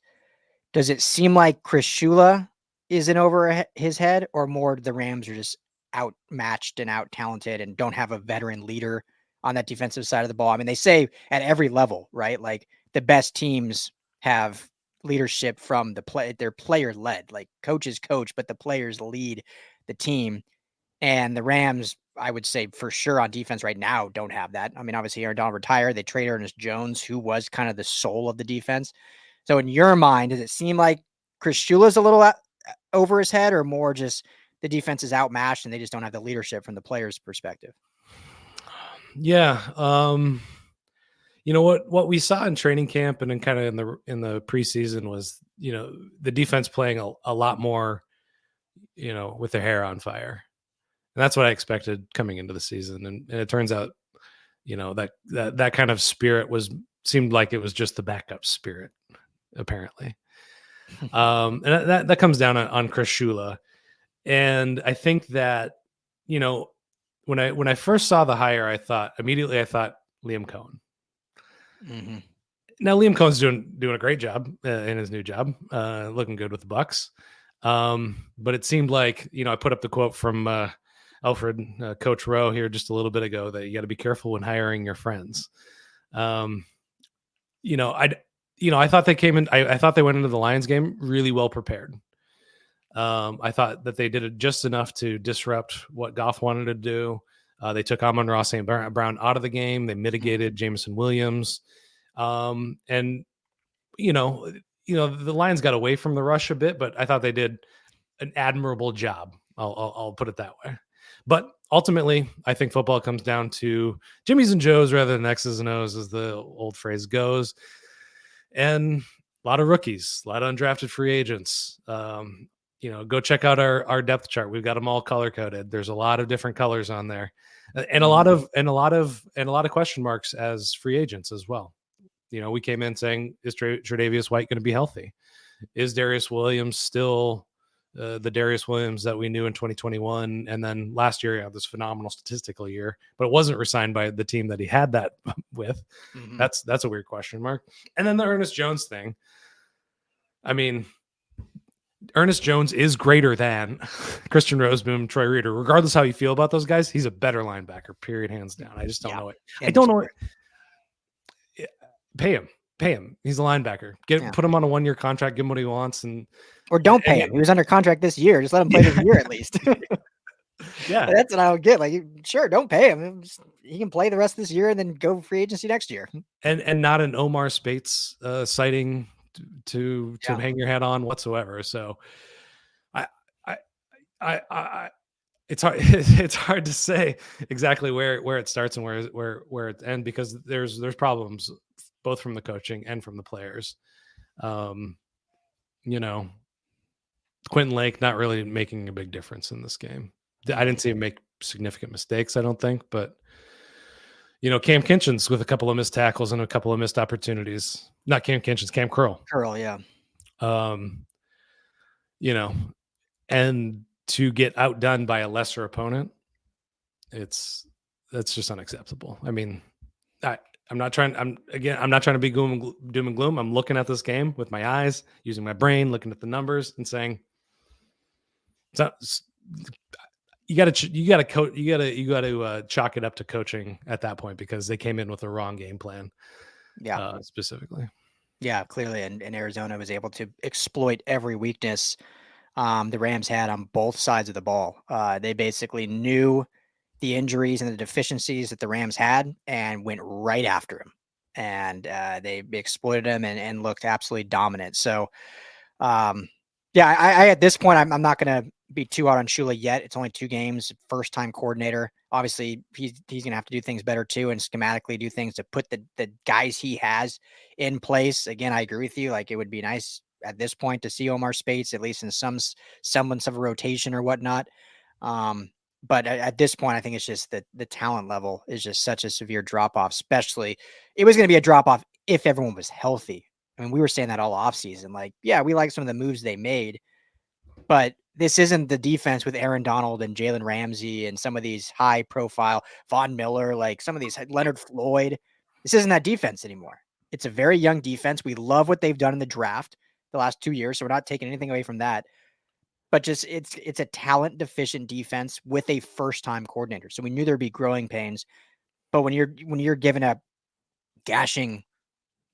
does it seem like Chris Shula is in over his head, or more the Rams are just outmatched and out talented and don't have a veteran leader on that defensive side of the ball? I mean, they say at every level, right? Like the best teams have leadership from they're player led, like coaches coach, but the players lead the team. And the Rams, I would say for sure on defense right now, don't have that. I mean, obviously Aaron Donald retired. They traded Ernest Jones, who was kind of the soul of the defense. So in your mind, does it seem like Chris Shula's a little over his head, or more just the defense is outmatched and they just don't have the leadership from the players' perspective? Yeah. What we saw in training camp and then kind of in the preseason was, the defense playing a lot more, with their hair on fire. And that's what I expected coming into the season. And it turns out, that kind of spirit seemed like it was just the backup spirit, apparently. And that comes down on Chris Shula. And I think that, when I first saw the hire, I thought Liam Cohen. Mm-hmm. Now Liam Cohen's doing a great job in his new job, looking good with the Bucks. But it seemed like, I put up the quote from Alfred, Coach Rowe here just a little bit ago, that you got to be careful when hiring your friends. I thought they came in. I thought they went into the Lions game really well prepared. I thought that they did it just enough to disrupt what Goff wanted to do. They took Amon-Ra St. Brown out of the game. They mitigated Jameson Williams. And the Lions got away from the rush a bit, but I thought they did an admirable job. I'll put it that way. But ultimately, I think football comes down to Jimmys and Joes rather than X's and O's, as the old phrase goes. And a lot of rookies, a lot of undrafted free agents. Go check out our depth chart. We've got them all color coded. There's a lot of different colors on there, and a lot of question marks as free agents as well. We came in saying, is Tre'Davious White going to be healthy? Is Darius Williams still the Darius Williams that we knew in 2021? And then last year, he had this phenomenal statistical year, but it wasn't resigned by the team that he had that with. Mm-hmm. That's a weird question mark. And then the Ernest Jones thing. I mean, Ernest Jones is greater than Christian Roseboom, Troy Reader. Regardless how you feel about those guys, he's a better linebacker, period, hands down. I just don't know it. I don't know it. Pay him. He's a linebacker. Put him on a 1-year contract, give him what he wants, or don't pay him. He was under contract this year. Just let him play this year at least. Yeah, that's what I would get. Like, sure, don't pay him. He can play the rest of this year and then go free agency next year. And not an Omar Spates sighting to hang your hat on whatsoever. So, I it's hard. It's hard to say exactly where it starts and where it ends, because there's problems both from the coaching and from the players. Quentin Lake not really making a big difference in this game. I didn't see him make significant mistakes, I don't think, but Cam Kinchins with a couple of missed tackles and a couple of missed opportunities. Not Cam Kinchins, Cam Curl. Curl, yeah. And to get outdone by a lesser opponent, that's just unacceptable. I mean, I'm not trying to be doom and gloom. I'm looking at this game with my eyes, using my brain, looking at the numbers and saying, so you got to chalk it up to coaching at that point, because they came in with the wrong game plan. Yeah. Specifically. Yeah, clearly. And Arizona was able to exploit every weakness the Rams had on both sides of the ball. They basically knew the injuries and the deficiencies that the Rams had and went right after him. And they exploited him and looked absolutely dominant. So, yeah, I at this point, I'm not going to be too out on Shula yet. It's only 2 games, first time coordinator. Obviously, he's going to have to do things better too, and schematically do things to put the guys he has in place. Again, I agree with you. Like, it would be nice at this point to see Omar Spates at least in some semblance of a rotation or whatnot. But at this point, I think it's just that the talent level is just such a severe drop off. Especially, it was going to be a drop off if everyone was healthy. I mean, we were saying that all offseason. Like, yeah, we like some of the moves they made, but this isn't the defense with Aaron Donald and Jalen Ramsey and some of these high profile Von Miller, like some of these Leonard Floyd. This isn't that defense anymore. It's a very young defense. We love what they've done in the draft the last 2 years, so we're not taking anything away from that. But just it's a talent deficient defense with a first time coordinator. So we knew there'd be growing pains. But when you're giving up gashing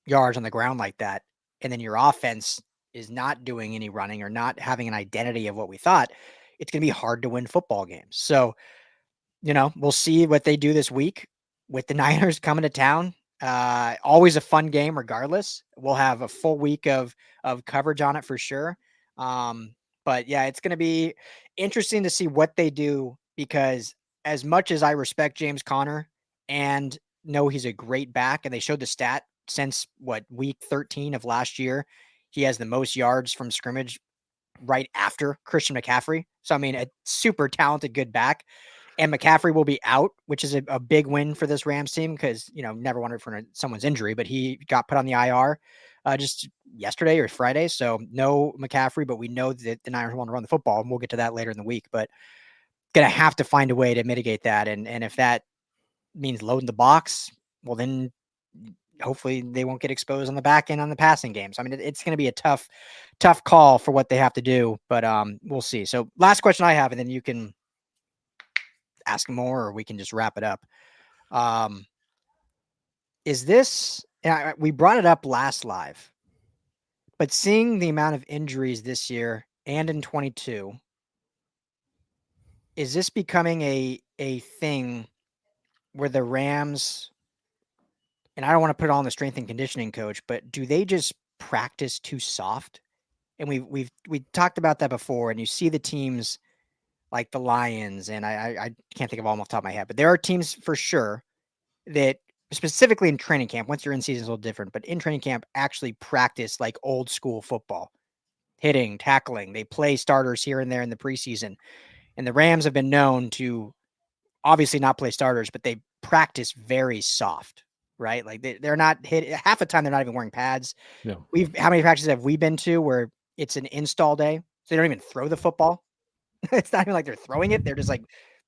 yards on the ground like that, and then your offense is not doing any running or not having an identity of what we thought, it's going to be hard to win football games. So, we'll see what they do this week with the Niners coming to town. Always a fun game regardless. We'll have a full week of coverage on it for sure. But yeah, it's going to be interesting to see what they do, because as much as I respect James Conner and know he's a great back, and they showed the stat since week 13 of last year, he has the most yards from scrimmage right after Christian McCaffrey. So, I mean, a super talented, good back. And McCaffrey will be out, which is a big win for this Rams team, because, never wondered for someone's injury, but he got put on the IR just yesterday or Friday. So no McCaffrey, but we know that the Niners want to run the football, and we'll get to that later in the week. But going to have to find a way to mitigate that. And if that means loading the box, well, then hopefully they won't get exposed on the back end on the passing game. So, I mean, it's going to be a tough call for what they have to do, but we'll see. So last question I have, and then you can ask more, or we can just wrap it up. Is this, we brought it up last live, but seeing the amount of injuries this year and in 22, is this becoming a thing where the Rams, and I don't want to put it on the strength and conditioning coach, but do they just practice too soft? And we talked about that before, and you see the teams like the Lions, and I can't think of all off the top of my head, but there are teams for sure that specifically in training camp, once you're in season, it's a little different, but in training camp actually practice like old school football, hitting, tackling. They play starters here and there in the preseason. And the Rams have been known to obviously not play starters, but they practice very soft, right? Like they're not hit half the time. They're not even wearing pads. Yeah. How many practices have we been to where it's an install day? So they don't even throw the football. It's not even like they're throwing it. They're just like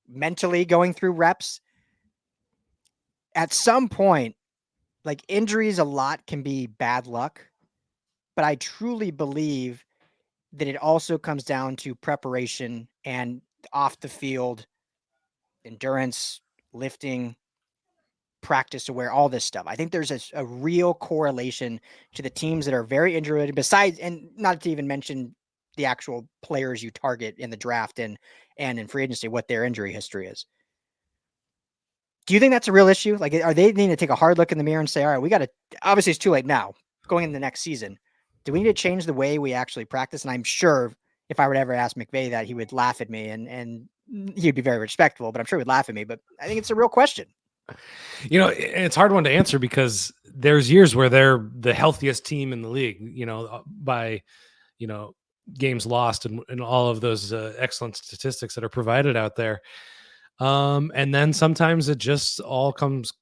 mentally going through reps. At some point, like injuries a lot can be bad luck, but I truly believe that it also comes down to preparation and off the field endurance, lifting, practice aware, all this stuff. I think there's a real correlation to the teams that are very injured, besides, and not to even mention the actual players you target in the draft and in free agency, what their injury history is. Do you think that's a real issue? Like, are they needing to take a hard look in the mirror and say, all right, we got to, obviously it's too late now, going into the next season. Do we need to change the way we actually practice? And I'm sure if I were to ever ask McVay that, he would laugh at me and he'd be very respectful, but I'm sure he'd laugh at me. But I think it's a real question. It's a hard one to answer, because there's years where they're the healthiest team in the league, by, games lost and all of those excellent statistics that are provided out there. And then sometimes it just all comes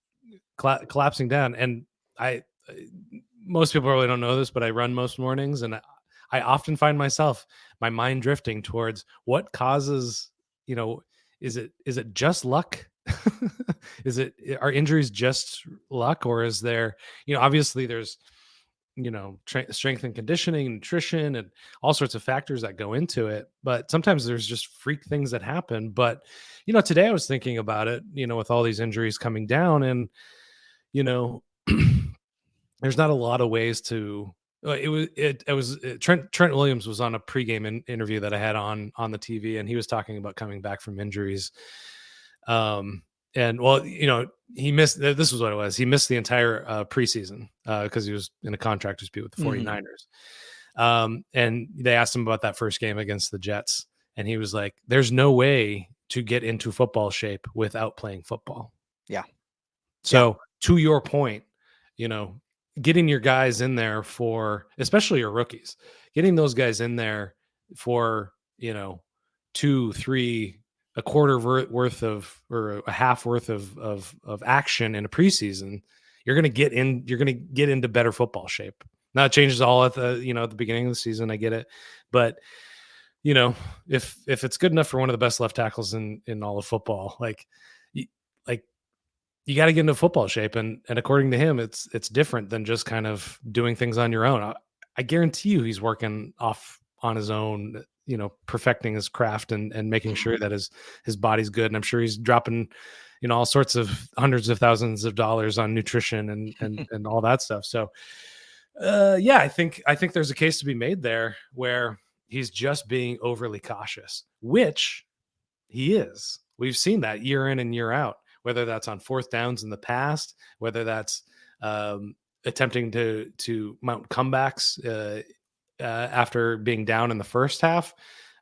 collapsing down. And most people really don't know this, but I run most mornings, and I often find my mind drifting towards what causes, is it just luck? Are injuries just luck, or is there, obviously there's, strength and conditioning, nutrition, and all sorts of factors that go into it. But sometimes there's just freak things that happen. But, today I was thinking about it, with all these injuries coming down, and, there's not a lot of ways to, Trent Williams was on a pregame interview that I had on the TV, and he was talking about coming back from injuries. And well, he missed, this was what it was. He missed the entire preseason because he was in a contract dispute with the 49ers. And they asked him about that first game against the Jets. And he was like, there's no way to get into football shape without playing football. Yeah. So to your point, getting your guys in there for, especially your rookies, getting those guys in there for, 2, 3, a quarter worth of, or a half worth of action in a preseason, you're going to get into better football shape. Now it changes all at the, at the beginning of the season. I get it. But, if it's good enough for one of the best left tackles in all of football, you got to get into football shape. And according to him, it's different than just kind of doing things on your own. I guarantee you he's working off on his own, perfecting his craft and making sure that his body's good. And I'm sure he's dropping, all sorts of hundreds of thousands of dollars on nutrition and all that stuff. So I think there's a case to be made there where he's just being overly cautious, which he is. We've seen that year in and year out, whether that's on fourth downs in the past, whether that's attempting to mount comebacks after being down in the first half.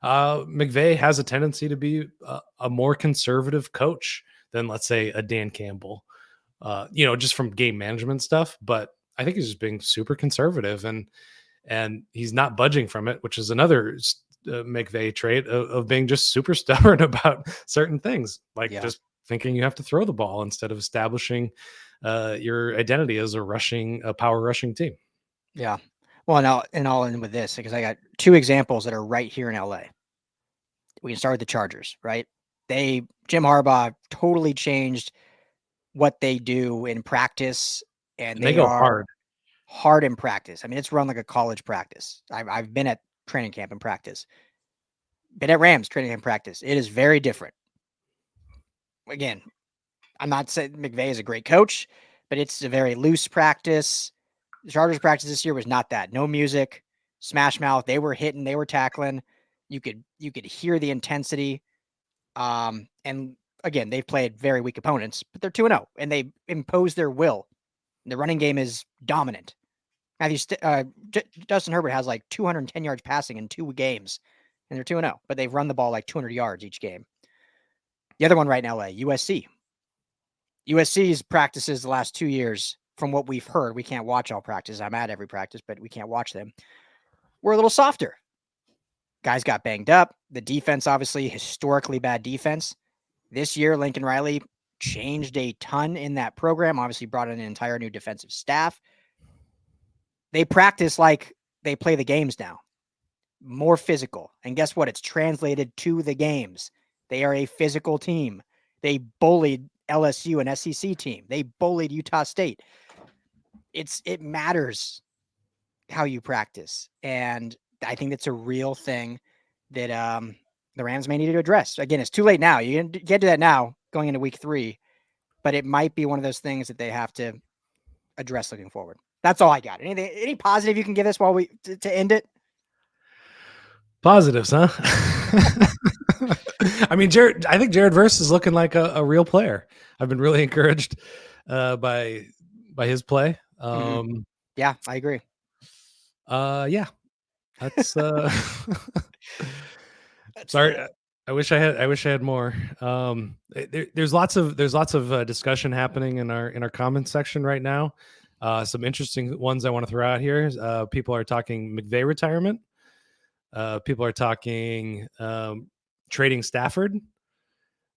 McVay has a tendency to be a more conservative coach than, let's say, a Dan Campbell, just from game management stuff. But I think he's just being super conservative, and he's not budging from it, which is another McVay trait of being just super stubborn about certain things, just thinking you have to throw the ball instead of establishing your identity as a power rushing team. Yeah. Well, and I'll end with this because I got 2 examples that are right here in LA. We can start with the Chargers, right? Jim Harbaugh totally changed what they do in practice, and they go hard in practice. I mean, it's run like a college practice. I've been at training camp and practice, been at Rams training camp practice. It is very different. Again, I'm not saying McVay is a great coach, but it's a very loose practice. The Chargers practice this year was not that. No music, smash mouth. They were hitting, they were tackling. You could hear the intensity. And again, they've played very weak opponents, but they're 2-0 and they impose their will. The running game is dominant. Justin Herbert has like 210 yards passing in 2 games, and they're 2-0, but they've run the ball like 200 yards each game. The other one right in LA, USC. USC's practices the last 2 years, from what we've heard, we can't watch all practice. I'm at every practice, but we can't watch them. We're a little softer. Guys got banged up. The defense, obviously, historically bad defense. This year, Lincoln Riley changed a ton in that program, obviously brought in an entire new defensive staff. They practice like they play the games now. More physical. And guess what? It's translated to the games. They are a physical team. They bullied LSU, an SEC team. They bullied Utah State. It matters how you practice. And I think that's a real thing that the Rams may need to address. Again, it's too late now. You can get to that now going into week 3, but it might be one of those things that they have to address looking forward. That's all I got. Any positive you can give us while to end it? Positives, huh? I mean, I think Jared Verse is looking like a real player. I've been really encouraged by his play. Yeah, I agree. Yeah, that's sorry. I wish I had more. There's lots of discussion happening in our comments section right now. Some interesting ones I want to throw out here. People are talking McVay retirement. People are talking trading Stafford.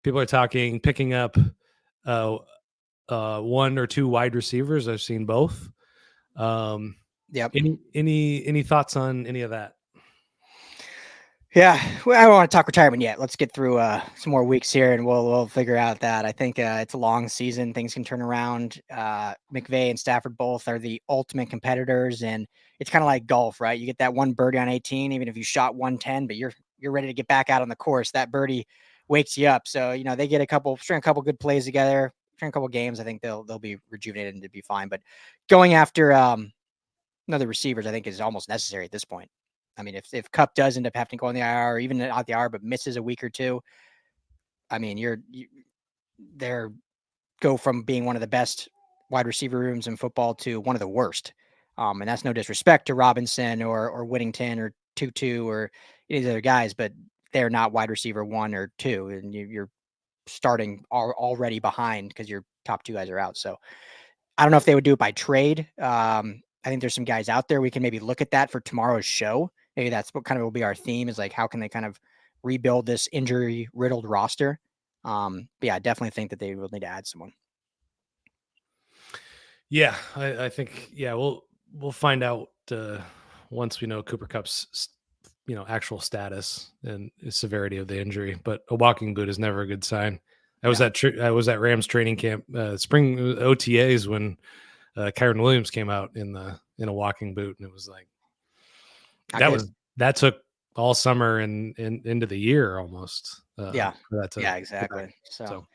People are talking picking up 1 or 2 wide receivers. I've seen both. Yep. Any thoughts on any of that? Yeah, well, I don't want to talk retirement yet. Let's get through some more weeks here, and we'll figure out that. I think it's a long season; things can turn around. McVay and Stafford both are the ultimate competitors, and it's kind of like golf, right? You get that one birdie on 18, even if you shot 110, but you're ready to get back out on the course. That birdie wakes you up. So they get string a couple good plays together, string a couple games. I think they'll be rejuvenated and to be fine. But going after another receivers, I think is almost necessary at this point. I mean, if Cup does end up having to go on the IR or even out the IR, but misses a week or two, I mean, they're go from being one of the best wide receiver rooms in football to one of the worst. And that's no disrespect to Robinson or Whittington or Tutu or any of the other guys, but they're not wide receiver 1 or 2, and you're starting already behind because your top 2 guys are out. So I don't know if they would do it by trade. I think there's some guys out there we can maybe look at that for tomorrow's show. Maybe that's what kind of will be our theme, is like, how can they kind of rebuild this injury riddled roster? But yeah, I definitely think that they will need to add someone. Yeah, I think we'll find out once we know Cooper Cup's actual status and severity of the injury. But a walking boot is never a good sign. I was at Rams training camp, spring OTAs, when Kyron Williams came out in a walking boot, and it was like that took all summer and into the year almost. Exactly. So,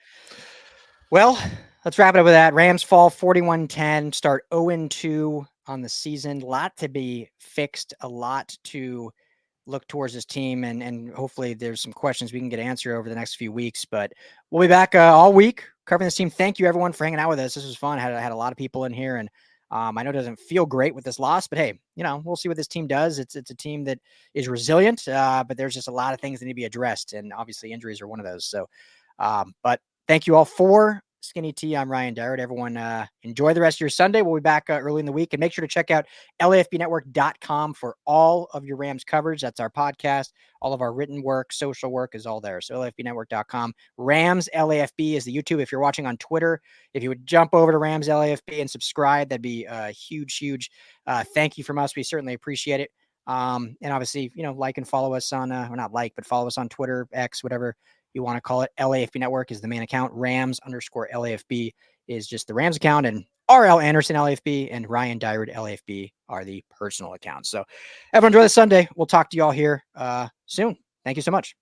well, let's wrap it up with that. Rams fall 41-10, start 0-2 on the season. A lot to be fixed, a lot to look towards this team, and hopefully there's some questions we can get answered over the next few weeks. But we'll be back all week covering this team. Thank you, everyone, for hanging out with us. This was fun. I had a lot of people in here, and I know it doesn't feel great with this loss, but hey, we'll see what this team does. It's a team that is resilient, but there's just a lot of things that need to be addressed, and obviously injuries are one of those. So, but thank you all for Skinny T. I'm Ryan Dyrud. Everyone, enjoy the rest of your Sunday. We'll be back early in the week, and make sure to check out LAFBnetwork.com for all of your Rams coverage. That's our podcast. All of our written work, social work is all there. So LAFBnetwork.com. Rams LAFB is the YouTube. If you're watching on Twitter, if you would jump over to Rams LAFB and subscribe, that'd be a huge thank you from us. We certainly appreciate it. And obviously, like and follow us on, or not like, but follow us on Twitter, X, whatever you want to call it. LAFB Network is the main account. Rams_LAFB is just the Rams account, and RL Anderson LAFB and Ryan Dyrud LAFB are the personal accounts. So everyone enjoy the Sunday. We'll talk to you all here soon. Thank you so much.